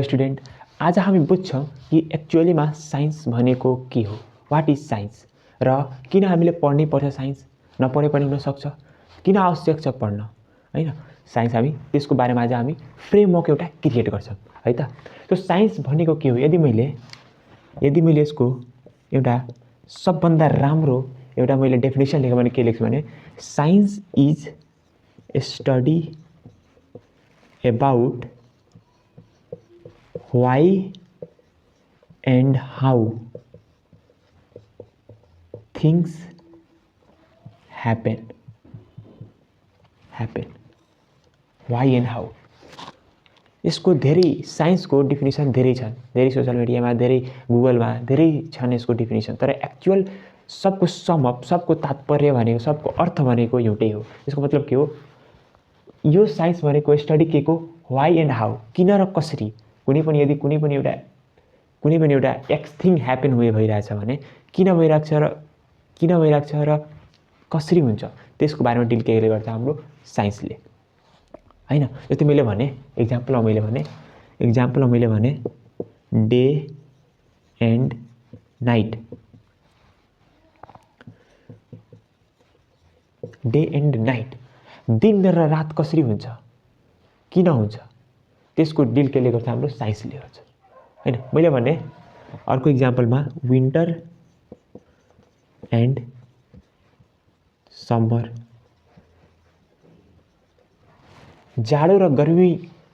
Hello student, आज हामी बुझ्छौँ कि एक्चुअलीमा साइन्स भनेको के हो, वाट इज साइन्स र किन हामीले पढ्नै पर्छ। साइन्स नपढे पनि हुनसक्छ, किन आवश्यक छ पढ्न, हैन। साइन्स हामी त्यसको बारेमा आज हामी फ्रेमवर्क एउटा क्रिएट गर्छौँ है त। त्यो साइन्स भनेको के हो, यदि मैले यसको एउटा सबभन्दा राम्रो एउटा मैले डेफिनेसन लेखेँ भने के लेख्छु भने science is study about why and how things happen. Why and how. यसको धेरै साइन्सको डिफिनेसन धेरै छन्, धेरै सोशल मिडियामा, धेरै गुगलमा धेरै छन् यसको डिफिनेसन। तर एक्चुअल सबको समअप, सबको तात्पर्य भनेको, सबको अर्थ भनेको एउटै हो। यसको मतलब के हो, यो साइन्स भनेको स्टडी के को वाइ एन्ड हाउ, किन र कसरी। यदि कुनै पनि एउटा एक्स थिङ ह्यापन भइरहेछ भने किन भइरहेको छ र कसरी हुन्छ त्यसको बारेमा डिल के गर्छ हाम्रो साइन्सले, हैन। जस्तै मैले भने एक्जाम्पलमा मैले भने डे एन्ड नाइट। दिन र रात कसरी हुन्छ, किन हुन्छ, त्यसको डिल केले गर्छ हाम्रो साइन्सले गर्छ, हैन। मैले भने अर्को इक्जाम्पलमा विन्टर एन्ड समर। जाडो र गर्मी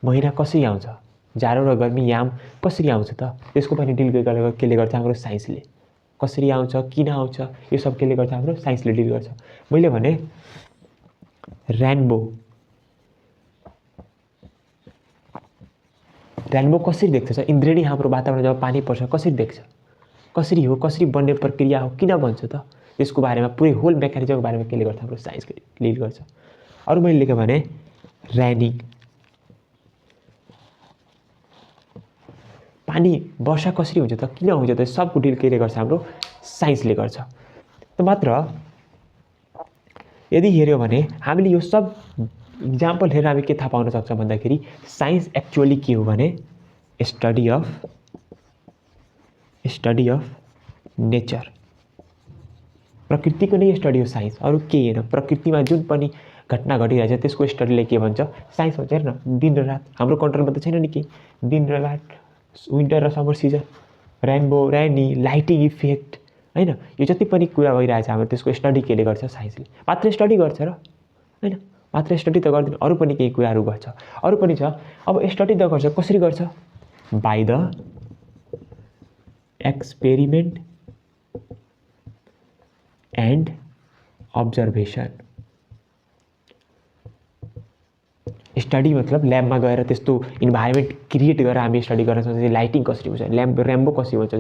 महिना कसरी आउँछ, जाडो र गर्मी याम कसरी आउँछ त, त्यसको पनि डिल केले गर्छ हाम्रो साइन्सले। कसरी आउँछ, किन आउँछ, यो सब केले गर्छ हाम्रो साइन्सले डिल गर्छ। मैले भने रेनबो कसरी देख्छ, इन्द्रेणी हाम्रो वातावरण जब पानी पर्छ कसरी देख्छ, कसरी बन्ने प्रक्रिया हो, किन बन्छ त, त्यसको बारेमा पुरै होल मेकानिजमको बारेमा केले गर्छ हाम्रो साइन्सले डिल गर्छ। अरू मैले लेखेँ भने रेनिङ, पानी वर्षा कसरी हुन्छ त, किन हुन्छ त, सबको डिल केले गर्छ हाम्रो साइन्सले गर्छ। त मात्र यदि हेऱ्यो भने हामीले यो सब इक्जाम्पल हेरेर हामी के थाहा पाउन सक्छौँ भन्दाखेरि साइन्स एक्चुअली के हो भने स्टडी अफ नेचर, प्रकृतिको नै स्टडी हो साइन्स, अरू केही होइन। प्रकृतिमा जुन पनि घटना घटिरहेछ त्यसको स्टडीले के भन्छ, साइन्स भन्छ। हेर्न, दिन र रात हाम्रो कन्ट्रोलमा त छैन नि केही, दिन र रात, विन्टर र summer season, rainbow, rainy, lighting effect, हैन। यो जति पनि कुरा भइरहेछ हाम्रो त्यसको स्टडी केले गर्छ साइन्सले। मात्र स्टडी गर्छ र, हैन, मात्र स्टडी त गर्दैन, अरू पनि केही कुराहरू गर्छ, अरू पनि छ। अब स्टडी त गर्छ, कसरी गर्छ, by the experiment and observation. Study मतलब ल्याबमा गएर त्यस्तो इन्भाइरोमेन्ट क्रिएट गरेर हामी स्टडी गर्न सक्छौँ। लाइटिङ कसरी हुन्छ, रेम्बो कसरी हुन्छ,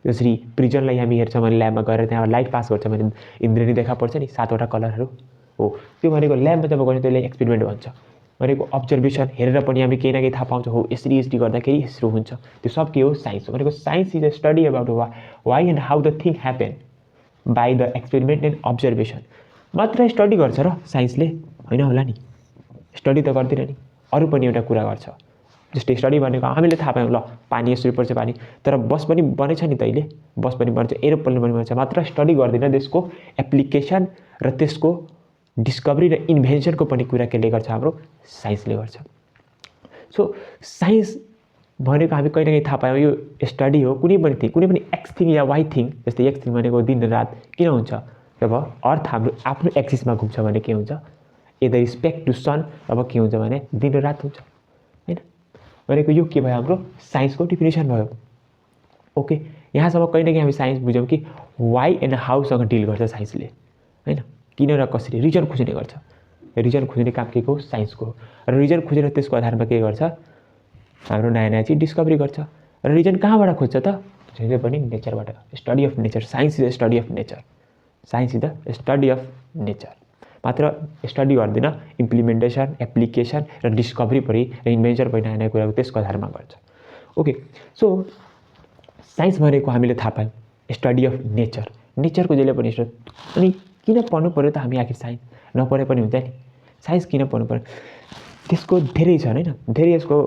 जसरी प्रिजनलाई हामी हेर्छौँ भने ल्याबमा गएर त्यहाँ लाइट पास गर्छ भने इन्द्रेणी देखा पर्छ नि, 7वटा कलरहरू हो, त्यो भनेको ल्याबमा जब गर्छ त्यसले एक्सपेरिमेन्ट भन्छ। भनेको अब्जर्भेसन हेरेर पनि हामी केही न केही थाहा पाउँछौँ, हो यसरी गर्दाखेरि यसो हुन्छ, त्यो सब के हो साइन्स हो। भनेको science is a study about why and how the thing happen by the experiment and observation. मात्र स्टडी गर्छ र साइन्सले, होइन होला नि, स्टडी त गर्दैन नि, अरू पनि एउटा कुरा गर्छ। जस्तै स्टडी भनेको हामीले थाहा पायौँ, ल पानी यसरी पर्छ पानी, तर बस पनि बनेछ नि त, अहिले बस पनि बन्छ, एरोप्लेन पनि बन्छ, मात्र स्टडी गर्दैन, त्यसको एप्लिकेसन र त्यसको डिस्कभरी र इन्भेन्सनको पनि कुरा केले गर्छ हाम्रो साइन्सले गर्छ। सो साइन्स भनेको हामी कहीँ न कहीँ थाहा पायौँ, यो स्टडी हो कुनै पनि एक्स थिङ या वाइ थिङ। जस्तै एक्स थिङ भनेको दिन र रात किन हुन्छ, जब अर्थ हाम्रो आफ्नो एक्सिसमा घुम्छ भने के हुन्छ, द रिस्पेक्ट टु सन, अब के हुन्छ भने दिन र रात हुन्छ, हैन। भनेको यो के भयो, हाम्रो साइन्सको डिफिनेसन भयो। ओके, यहाँसम्म कहीँ न कहीँ हामी साइन्स बुझ्यौँ कि वाइ एन्ड हाउसँग डिल गर्छ साइन्सले, हैन। किन र कसरी रिजन खोज्ने गर्छ, रिजन खोज्ने काम के को साइन्सको हो। र रिजन खोजेर त्यसको आधारमा के गर्छ, हाम्रो नयाँ चिज डिस्कभरी गर्छ। र रिजन कहाँबाट खोज्छ त, जहिले पनि नेचरबाट, study of nature. Science is the study of nature, science is the study of nature. मात्र स्टडी गर्दैन, इम्प्लिमेन्टेसन, एप्लिकेसन र डिस्कभरी पनि र इन्भेन्सन पनि नयाँ कुराको त्यसको आधारमा गर्छ। ओके, सो साइन्स भनेको हामीले थाहा पायौँ स्टडी अफ नेचरको जहिले पनि स्टडी। अनि किन पढ्नु पऱ्यो त हामी आखिर साइन्स, नपढे पनि हुन्छ नि, साइन्स किन पढ्नु पऱ्यो, त्यसको धेरै छन्, हैन। धेरै यसको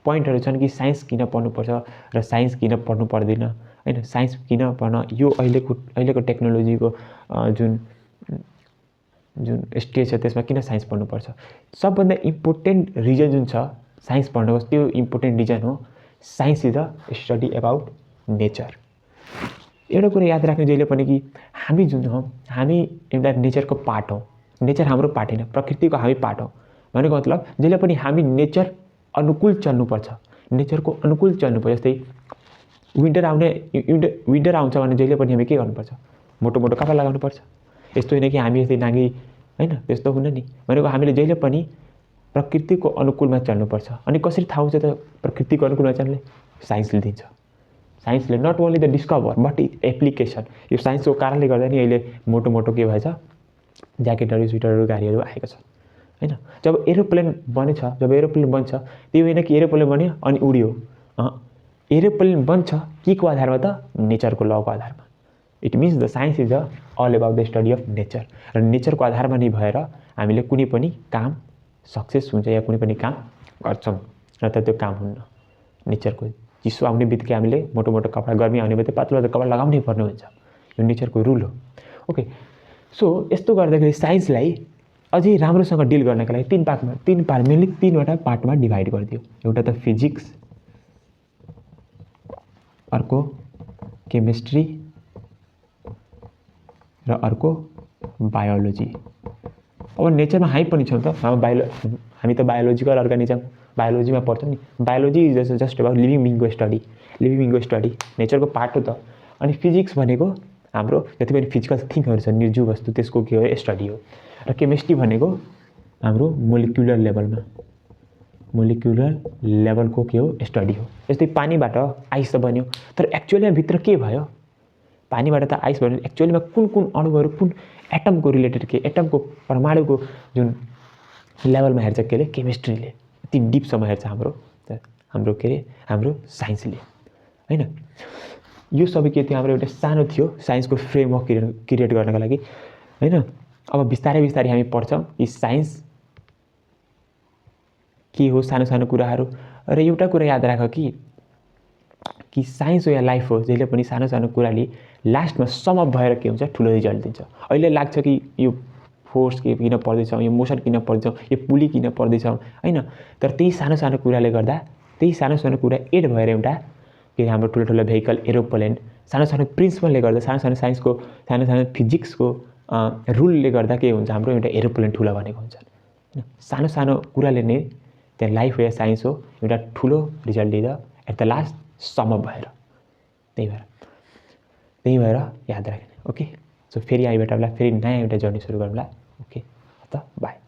पोइन्टहरू छन् कि साइन्स किन पढ्नुपर्छ र साइन्स किन पढ्नु पर्दैन हैन, साइन्स किन पढ्न, यो अहिलेको टेक्नोलोजीको जुन स्टेज छ त्यसमा किन साइन्स पढ्नुपर्छ। सबभन्दा इम्पोर्टेन्ट रिजन जुन छ साइन्स पढ्नुको, त्यो इम्पोर्टेन्ट रिजन हो science is the study about nature. एउटा कुरा याद राख्ने जहिले पनि कि हामी जुन हौँ, हामी एउटा नेचरको पार्ट हौँ। नेचर हाम्रो पार्ट होइन, प्रकृतिको हामी पार्ट हौँ। भनेको मतलब जहिले पनि हामी नेचर अनुकूल चल्नुपर्छ, नेचरको अनुकूल चल्नुपर्छ। जस्तै विन्टर आउँछ भने जहिले पनि हामी के गर्नुपर्छ, मोटो मोटो कपडा लगाउनुपर्छ। यस्तो होइन कि हामी यस्तै नाङ्गी होइन, त्यस्तो हुन्न नि। भनेको हामीले जहिले पनि प्रकृतिको अनुकूलमा चल्नुपर्छ। अनि कसरी थाहा हुन्छ त प्रकृतिको अनुकूलमा चल्ने? साइन्सले दिन्छ। साइन्सले not only the discover but application. यो साइन्सको कारणले गर्दा नि अहिले मोटो मोटो के भएछ, ज्याकेटहरू, स्वेटरहरू, गाडीहरू आएको छ होइन। जब एरोप्लेन बनेछ, जब एरोप्लेन बन्छ, त्यो होइन कि एरोप्लेन बन्यो अनि उड्यो। एरोप्लेन बन्छ के को आधारमा त? नेचरको लको आधारमा। It means the science is all about the study of nature. र नेचरको आधारमा नै भएर हामीले कुनै पनि काम सक्सेस हुन्छ या कुनै पनि काम गर्छौँ, र त त्यो काम हुन्न। नेचरको चिसो आउने बित्तिकै हामीले मोटो मोटो कपडा, गर्मी आउने बित्तिकै पातलो कपडा लगाउनै पर्ने हुन्छ। यो नेचरको रुल हो। ओके, सो यस्तो गर्दाखेरि साइन्सलाई अझै राम्रोसँग डिल गर्नका लागि मेनली तीनवटा पार्टमा डिभाइड गरिदियो। एउटा त फिजिक्स, अर्को केमिस्ट्री र अर्को बायोलोजी। अब नेचरमा हामी पनि छौँ त, हामी त बायोलोजिकल अर्गानिजम बायोलोजीमा पढ्छौँ नि। Biology is just about living बिङको स्टडी, नेचरको पार्ट हो त। अनि फिजिक्स भनेको हाम्रो जति पनि फिजिकल थिङहरू छ, निर्जीव वस्तु, त्यसको के हो, स्टडी हो। र केमिस्ट्री भनेको हाम्रो मोलिकुलर लेभलको के हो, स्टडी हो। जस्तै पानीबाट आइस त बन्यो, तर एक्चुअलीमा भित्र के भयो? पानीबाट त आइस बन्यो, एक्चुअलीमा कुन अणुहरू, कुन एटमको रिलेटेड, के एटमको परमाणुको जुन लेभलमा हेर्छ केले, केमिस्ट्रीले यति डिपसम्म हेर्छ हाम्रो के अरे हाम्रो साइन्सले होइन। यो सबै के थियो, हाम्रो एउटा सानो थियो साइन्सको फ्रेमवर्क क्रिएट गर्नको लागि होइन। अब बिस्तारै बिस्तारै हामी पढ्छौँ कि साइन्स के हो, सानो सानो कुराहरू। र एउटा कुरा याद राख कि साइन्स हो या लाइफ हो, जहिले पनि सानो सानो कुराले लास्टमा समअप भएर के हुन्छ, ठुलो रिजल्ट दिन्छ। अहिले लाग्छ कि यो फोर्स किन पढ्दैछौँ, यो मोसन किन पढ्दैछौँ, यो पुली किन पढ्दैछौँ होइन, तर त्यही सानो सानो कुराले गर्दा, त्यही सानो सानो कुरा एड भएर एउटा के हाम्रो ठुलो भेहिकल, एरोप्लेन, सानो सानो प्रिन्सिपलले गर्दा, सानो सानो साइन्सको, सानो सानो फिजिक्सको रुलले गर्दा के हुन्छ, हाम्रो एउटा एरोप्लेन ठुलो बनेको हुन्छ होइन। सानो सानो कुराले नै त्यहाँ लाइफ हो या साइन्स हो, एउटा ठुलो रिजल्ट दिँदा एट द लास्ट समअप भएर। त्यही भएर याद राख्ने। ओके, सो फेरि आइबाट फेरि नयाँ एउटा जर्नी सुरु गरौँला। ओके, त बाई।